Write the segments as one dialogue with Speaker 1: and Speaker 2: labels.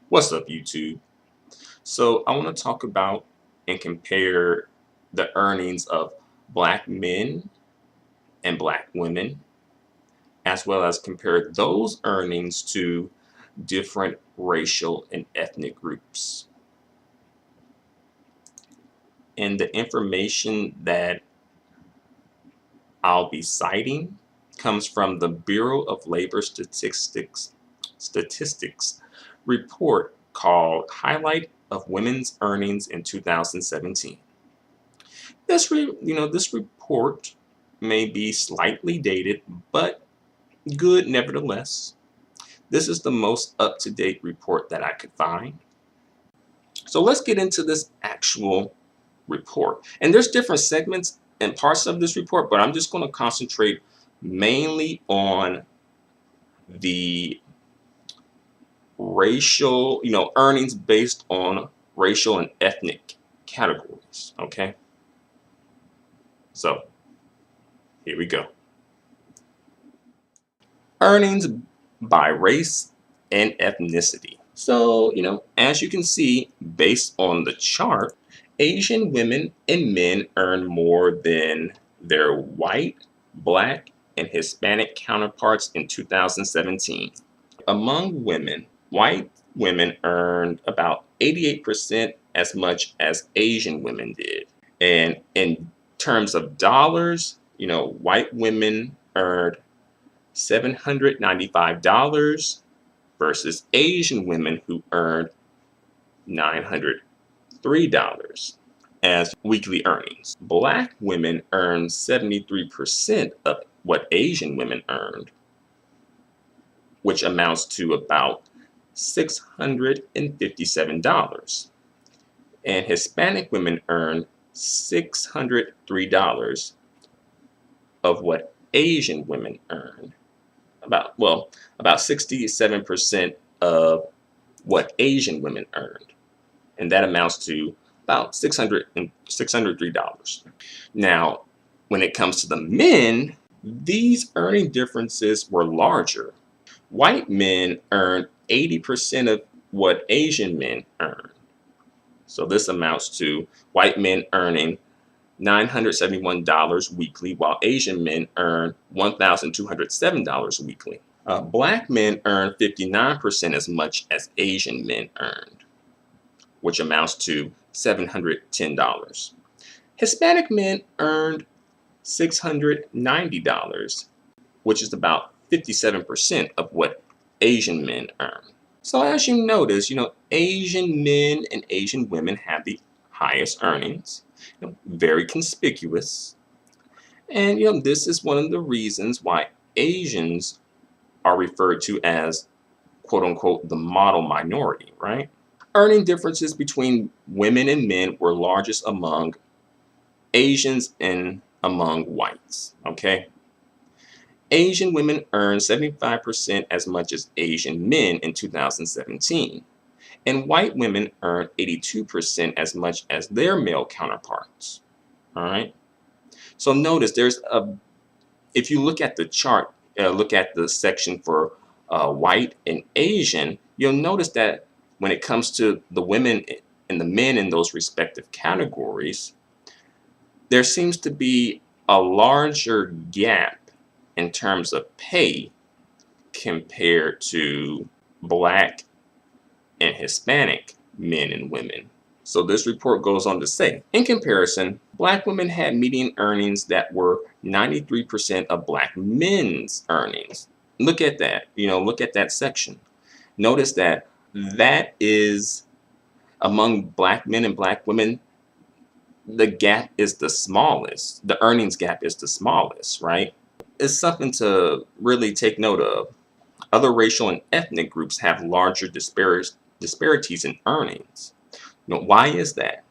Speaker 1: What's up, YouTube? So, I want to talk about and compare the earnings of Black men and Black women, as well as compare those earnings to different racial and ethnic groups. And the information that I'll be citing comes from the Bureau of Labor Statistics report called Highlight of Women's Earnings in 2017. This report may be slightly dated, but good nevertheless. This is the most up-to-date report that I could find. So let's get into this actual report. And there's different segments and parts of this report, but I'm just going to concentrate mainly on the racial, earnings based on racial and ethnic categories. Okay. So here we go. Earnings by race and ethnicity. So, as you can see, based on the chart, Asian women and men earn more than their white, Black, and Hispanic counterparts in 2017. Among women, white women earned about 88% as much as Asian women did. And in terms of dollars, white women earned $795 versus Asian women who earned $903 as weekly earnings. Black women earned 73% of what Asian women earned, which amounts to about $657. And Hispanic women earned $603 of what Asian women earned. About 67% of what Asian women earned. And that amounts to about $603. Now, when it comes to the men, these earning differences were larger. White men earned 80% of what Asian men earned. So this amounts to white men earning $971 weekly, while Asian men earn $1,207 weekly. Black men earn 59% as much as Asian men earned, which amounts to $710. Hispanic men earned $690, which is about 57% of what Asian men earn. So as you notice, Asian men and Asian women have the highest earnings. Very conspicuous. And this is one of the reasons why Asians are referred to as quote unquote the model minority, right? Earning differences between women and men were largest among Asians and among whites, okay? Asian women earned 75% as much as Asian men in 2017. And white women earn 82% as much as their male counterparts. All right. So notice if you look at the chart, look at the section for white and Asian, you'll notice that when it comes to the women and the men in those respective categories, there seems to be a larger gap in terms of pay compared to Black and Hispanic men and women. So this report goes on to say, in comparison, Black women had median earnings that were 93% of Black men's earnings. Look at that, look at that section. Notice that is among Black men and Black women, the gap is the smallest. The earnings gap is the smallest, right? It's something to really take note of. Other racial and ethnic groups have larger disparities in earnings. Why is that?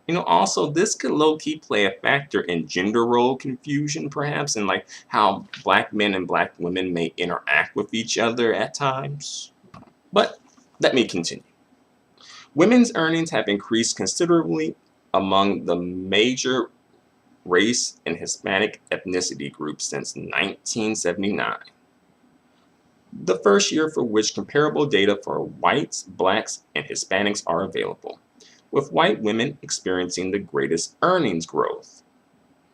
Speaker 1: Also this could low-key play a factor in gender role confusion, perhaps, and like how Black men and Black women may interact with each other at times. But let me continue. Women's earnings have increased considerably among the major race and Hispanic ethnicity groups since 1979. the first year for which comparable data for whites, blacks, and Hispanics are available, with white women experiencing the greatest earnings growth.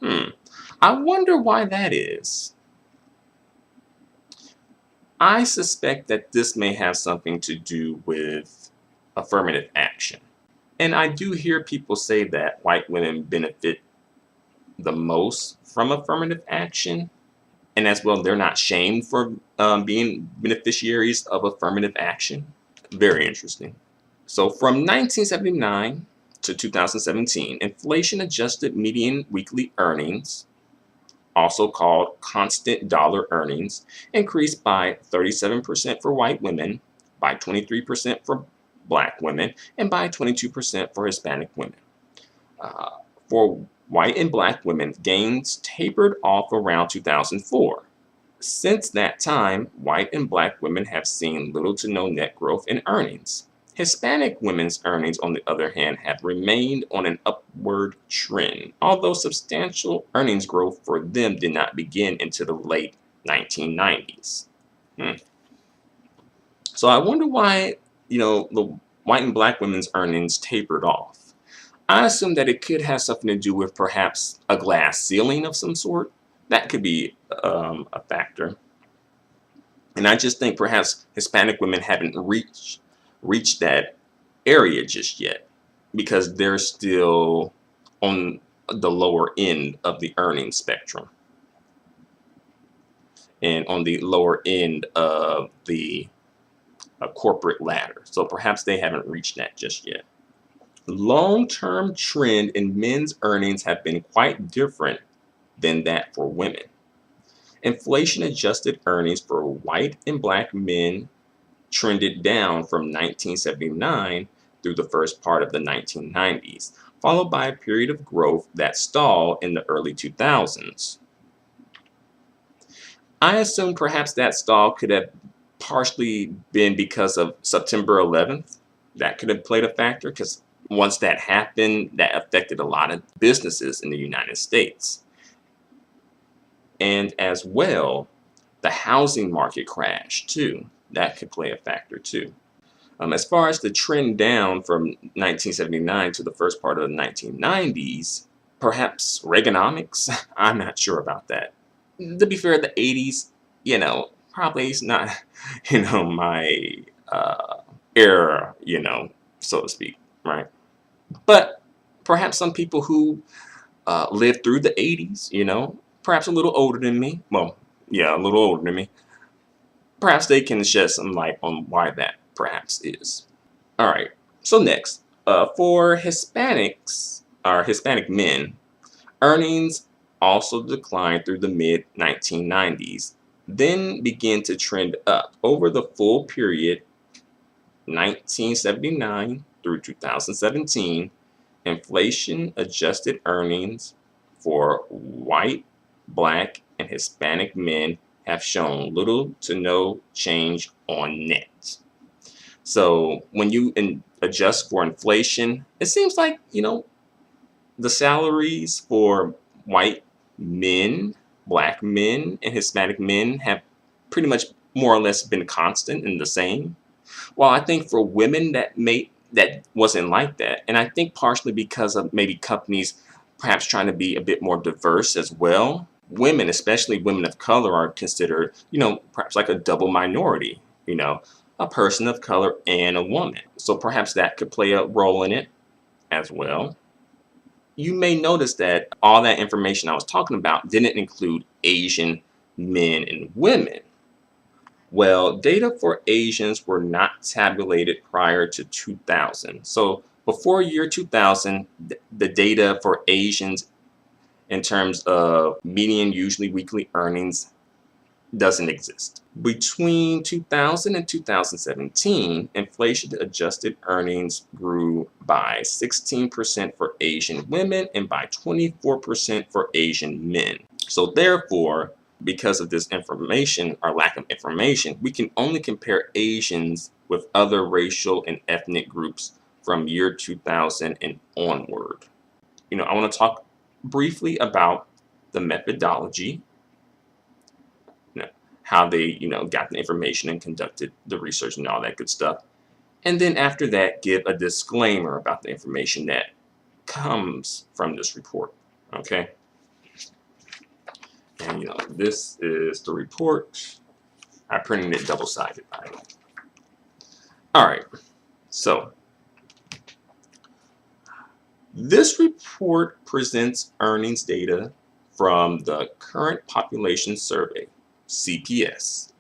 Speaker 1: I wonder why that is. I suspect that this may have something to do with affirmative action. And I do hear people say that white women benefit the most from affirmative action, and as well, they're not shamed for being beneficiaries of affirmative action. Very interesting. So from 1979 to 2017, inflation adjusted median weekly earnings, also called constant dollar earnings, increased by 37% for white women, by 23% for black women, and by 22% for Hispanic women. For white and black women, gains tapered off around 2004. Since that time, white and black women have seen little to no net growth in earnings. Hispanic women's earnings, on the other hand, have remained on an upward trend, although substantial earnings growth for them did not begin until the late 1990s. So I wonder why, the white and black women's earnings tapered off. I assume that it could have something to do with perhaps a glass ceiling of some sort. That could be a factor. And I just think perhaps Hispanic women haven't reached that area just yet because they're still on the lower end of the earning spectrum and on the lower end of the corporate ladder. So perhaps they haven't reached that just yet. Long-term trend in men's earnings have been quite different than that for women. Inflation-adjusted earnings for white and black men trended down from 1979 through the first part of the 1990s, followed by a period of growth that stalled in the early 2000s. I assume perhaps that stall could have partially been because of September 11th. That could have played a factor because once that happened, that affected a lot of businesses in the United States. And as well, the housing market crashed too. That could play a factor too. As far as the trend down from 1979 to the first part of the 1990s, perhaps Reaganomics? I'm not sure about that. To be fair, the 80s, probably is not, my era, so to speak, right? But perhaps some people who lived through the 80s, perhaps a little older than me, well, yeah, a little older than me, perhaps they can shed some light on why that perhaps is. All right, so next, for Hispanics, or Hispanic men, earnings also declined through the mid-1990s, then began to trend up over the full period 1979 through 2017. Inflation-adjusted earnings for white, black, and Hispanic men have shown little to no change on net. So when you adjust for inflation, it seems like, the salaries for white men, black men, and Hispanic men have pretty much more or less been constant and the same. Well, I think for women that wasn't like that. And I think partially because of maybe companies perhaps trying to be a bit more diverse as well. Women, especially women of color, are considered, perhaps like a double minority, a person of color and a woman. So perhaps that could play a role in it as well. You may notice that all that information I was talking about didn't include Asian men and women. Well, data for Asians were not tabulated prior to 2000. So before year 2000, the data for Asians in terms of median usually weekly earnings doesn't exist. Between 2000 and 2017, inflation-adjusted earnings grew by 16% for Asian women and by 24% for Asian men. So therefore, because of this information or lack of information, we can only compare Asians with other racial and ethnic groups from year 2000 and onward. I want to talk briefly about the methodology. how they, got the information and conducted the research and all that good stuff. And then after that, give a disclaimer about the information that comes from this report. Okay. And this is the report. I printed it double-sided. All right. So this report presents earnings data from the Current Population Survey, CPS.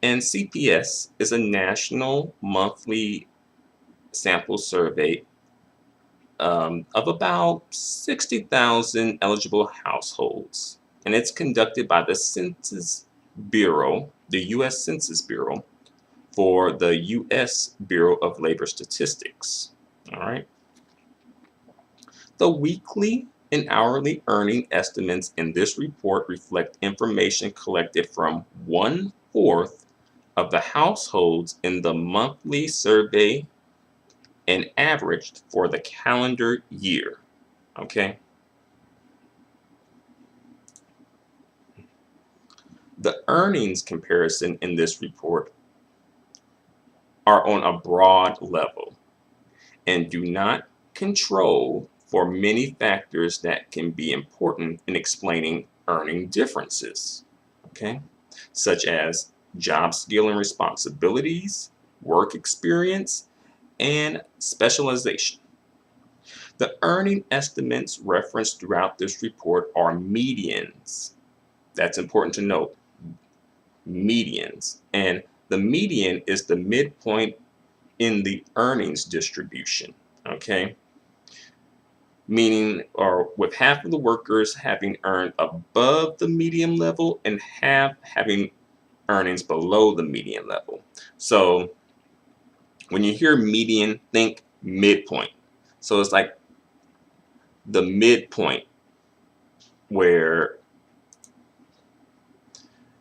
Speaker 1: And CPS is a national monthly sample survey of about 60,000 eligible households. And it's conducted by the Census Bureau, the U.S. Census Bureau, for the U.S. Bureau of Labor Statistics. All right. The weekly and hourly earning estimates in this report reflect information collected from 1/4 of the households in the monthly survey and averaged for the calendar year. Okay. The earnings comparison in this report are on a broad level and do not control for many factors that can be important in explaining earning differences, okay, such as job skill and responsibilities, work experience, and specialization. The earning estimates referenced throughout this report are medians. That's important to note, medians. And the median is the midpoint in the earnings distribution, okay? Meaning, or with half of the workers having earned above the median level and half having earnings below the median level. So when you hear median, think midpoint. So it's like the midpoint where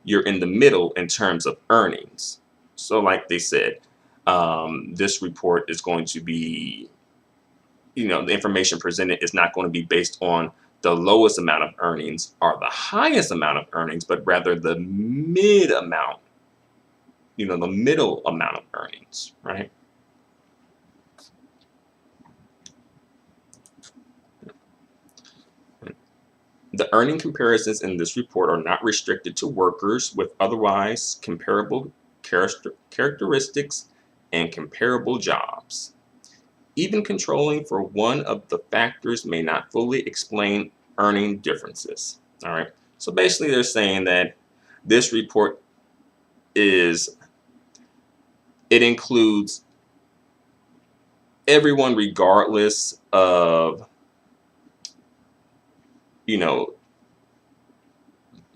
Speaker 1: you're in the middle in terms of earnings. So like they said, this report is going to be, the information presented is not going to be based on the lowest amount of earnings or the highest amount of earnings, but rather the mid amount, the middle amount of earnings, right? The earning comparisons in this report are not restricted to workers with otherwise comparable characteristics and comparable jobs. Even controlling for one of the factors may not fully explain earning differences. All right. So basically they're saying that this report it includes everyone regardless of,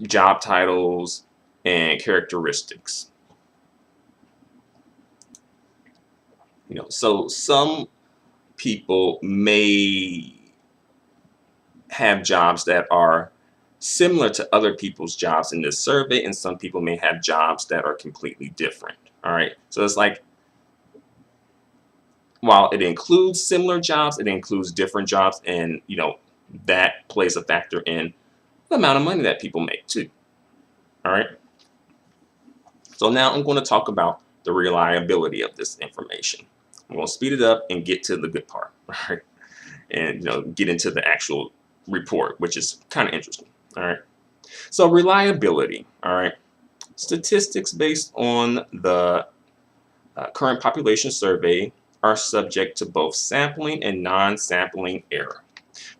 Speaker 1: job titles and characteristics. So some people may have jobs that are similar to other people's jobs in this survey, and some people may have jobs that are completely different. All right. So it's like, while it includes similar jobs, it includes different jobs, and that plays a factor in the amount of money that people make too. All right. So now I'm going to talk about the reliability of this information. I'm going to speed it up and get to the good part, all right? And get into the actual report, which is kind of interesting. All right. So reliability. All right. Statistics based on the current population survey are subject to both sampling and non-sampling error.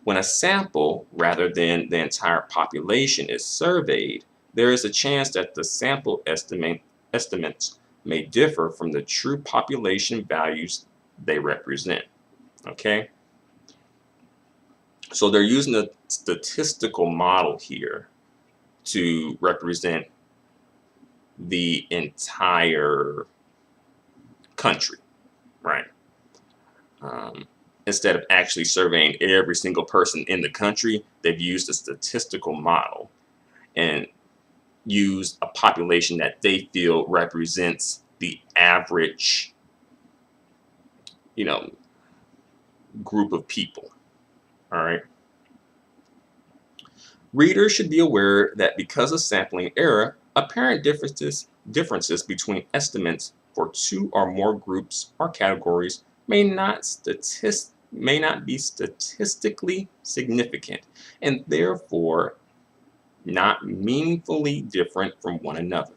Speaker 1: When a sample rather than the entire population is surveyed, there is a chance that the sample estimates may differ from the true population values they represent. Okay? So they're using a statistical model here to represent the entire country, right? Instead of actually surveying every single person in the country, they've used a statistical model and used a population that they feel represents the average, group of people. All right. Readers should be aware that because of sampling error, Apparent differences between estimates for two or more groups or categories may not be statistically significant and therefore not meaningfully different from one another.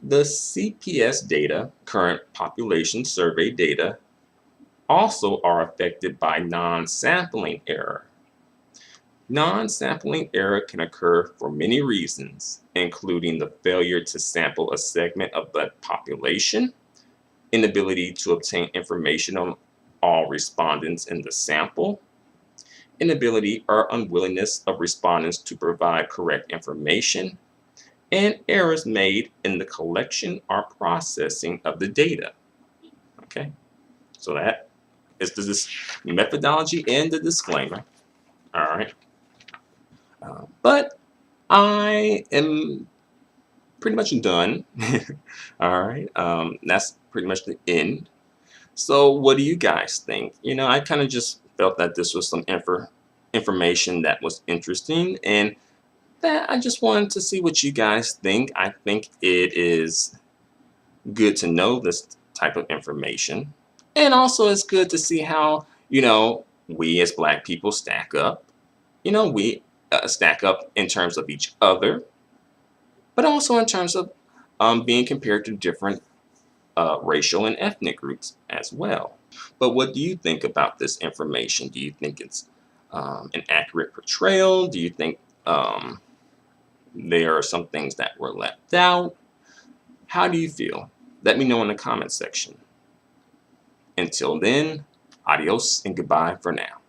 Speaker 1: The CPS data, current population survey data, also are affected by non-sampling error. Non-sampling error can occur for many reasons, including the failure to sample a segment of the population, inability to obtain information on all respondents in the sample, inability or unwillingness of respondents to provide correct information, and errors made in the collection or processing of the data. Okay, so that is this methodology and the disclaimer. All right, but I am pretty much done. All right, that's pretty much the end. So what do you guys think? I kind of just felt that this was some information that was interesting, and that I just wanted to see what you guys think. I think it is good to know this type of information. And also it's good to see how, we as Black people stack up. We stack up in terms of each other, but also in terms of being compared to different racial and ethnic groups as well. But what do you think about this information? Do you think it's an accurate portrayal? Do you think there are some things that were left out? How do you feel? Let me know in the comment section. Until then, adios and goodbye for now.